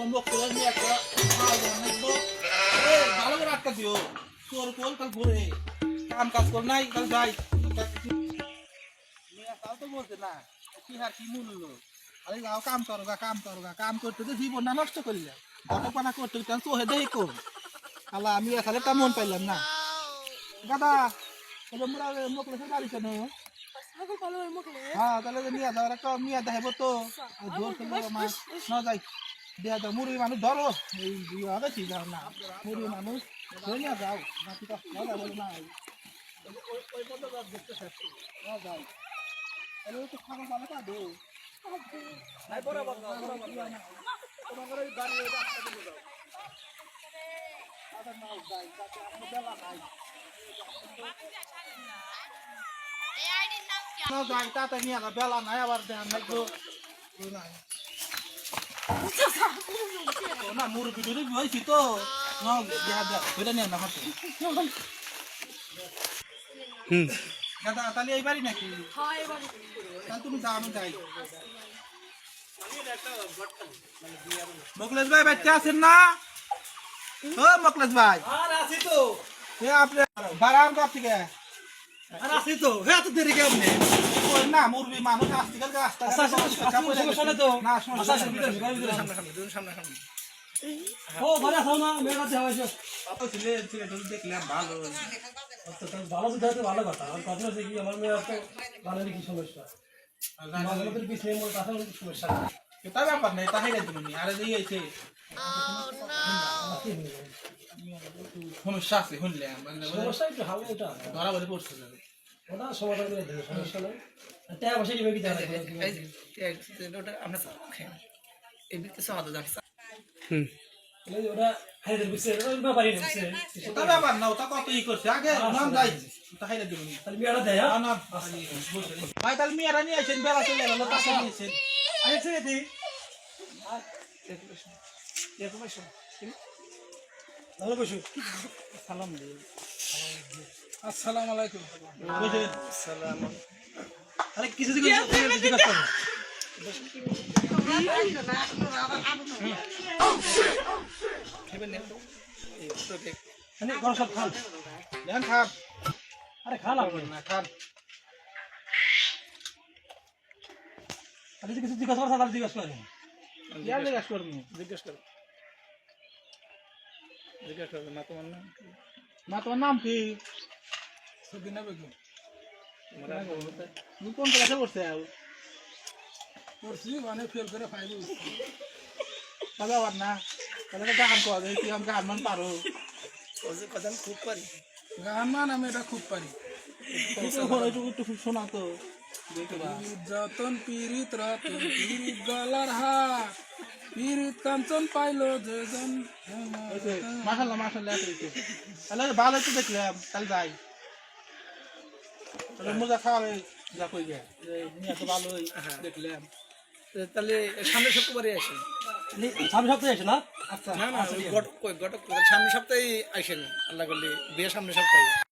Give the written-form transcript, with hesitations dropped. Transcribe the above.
মক্কেলের নিয়ে একটা ভালো করে আটকা দিও তোর কোল কাল ঘুরে কাম কাজ কর নাই কাল যাই তাও তো বলছে না কি আর কি মূল্য আরে যাও কাম করোগা কাম করতে তো জীবন না নষ্ট করিলে ঘটকপানা করতে চোহে দেই কর আল্লাহ আমি এখানে তা মন পাইলাম না দাদা তোমরা মকলেশের বাড়ি কেন হ্যাঁ তাহলে নিয়ে যাও একটা নিয়ে দেখাবো তো জোর মাছ না যাই দেয়া দাও মুরগি মানুষ ধরো এই হবে ঠিক না মুরগি মানুষ ধরে নিয়ে যাও নাকি বলে না ওই পর্যন্ত দেখতে চাচ্ছি না যাও তাহলে তো খাবার ভালো পাবো তোমার ওই বাড়ি ওই রাস্তা দিয়ে যাও আবার নাও যাই তাতে আপনার বেলা নাই যাই তাতে নিয়ে যাও বেলা নাই আবার ধ্যান রাখবো না মুরগি টুরগি হয়েছি তো ওইটা নিয়ে না হাতে দাদা তাহলে এই বাড়ি নাকি তাহলে তুমি যাও আমি যাই মোকলেশ ভাই বাচ্চা আছেন না ও মোকলেশ ভাই আছি তো আপনি বারাম কাপ থেকে আছি তো হ্যাঁ তো দেরি কেমন না মুরগি মানুষ আসতে গেলে রাস্তা ও ঘরে আসো না মেয়ের কাছে হয়েছে দেখলাম ভালো ভালো তো দেখতে ভালো কথা আর কথা হচ্ছে কি আমার মেয়ের তো ভালো কি সমস্যা আমাদের পিছনে মোর কথা সমস্যা তা ব্যাপার নেই তাই তুমি আরে দিয়েছে সমস্যা আছে শুনলাম সমস্যা একটু হালকা ওটা ধরা বলে পড়ছে ওটা সমাধান করে দেবে সমস্যা নেই টাকা পয়সা দিবে কি জানা ওটা আমরা এই বিতে সমাধান জানছি ওটা হাইদের পিছনে ওটা পারি না তা ব্যাপার না ওটা কত ই করছে আগে নাম যাই তাই দেব তাহলে মেয়েরা দেয় হ্যাঁ না ভাই তাহলে মেয়েরা নিয়ে আসেন বেলা চলে গেল তাকে নিয়েছেন আরেকটা দি ভালো বসু সালাম দিই আসসালামু আলাইকুম সালাম আরে কিছু জিজ্ঞাসা করো মানে ঘর সব খান দেন খান আরে খান আপনি না খান আপনি কিছু জিজ্ঞাসা করো তাহলে জিজ্ঞাসা করেন ইয়ার জিজ্ঞাসা করবো জিজ্ঞেস করো না তোমার নাম মা তোমার নাম কি সবিনা বেগম তুমি কোন ক্লাসে পড়ছে পড়ছি মানে ফেল করে ফাইল তবে আবার না তাহলে গান পাওয়া যায় তুই গান মান পারো কথা আমি খুব পারি গান মান আমি এটা খুব পারি একটু শোনা তো যতন পীড়িত রতন পীড়িত গলার হাত পীড়িত কাঞ্চন পাইলো যেজন মাশাআল্লাহ মাশাআল্লাহ তাহলে ভালো তো দেখলাম তাহলে যাই তাহলে মজা খাওয়াবে যা কই গে নিয়ে তো ভালোই দেখলাম তাহলে সামনের সপ্তাহে আসেন সামনে সপ্তাহে আসে না আচ্ছা না না ঘটক সামনের সপ্তাহে আসেন আল্লাহ করলে বিয়ে সামনের সপ্তাহে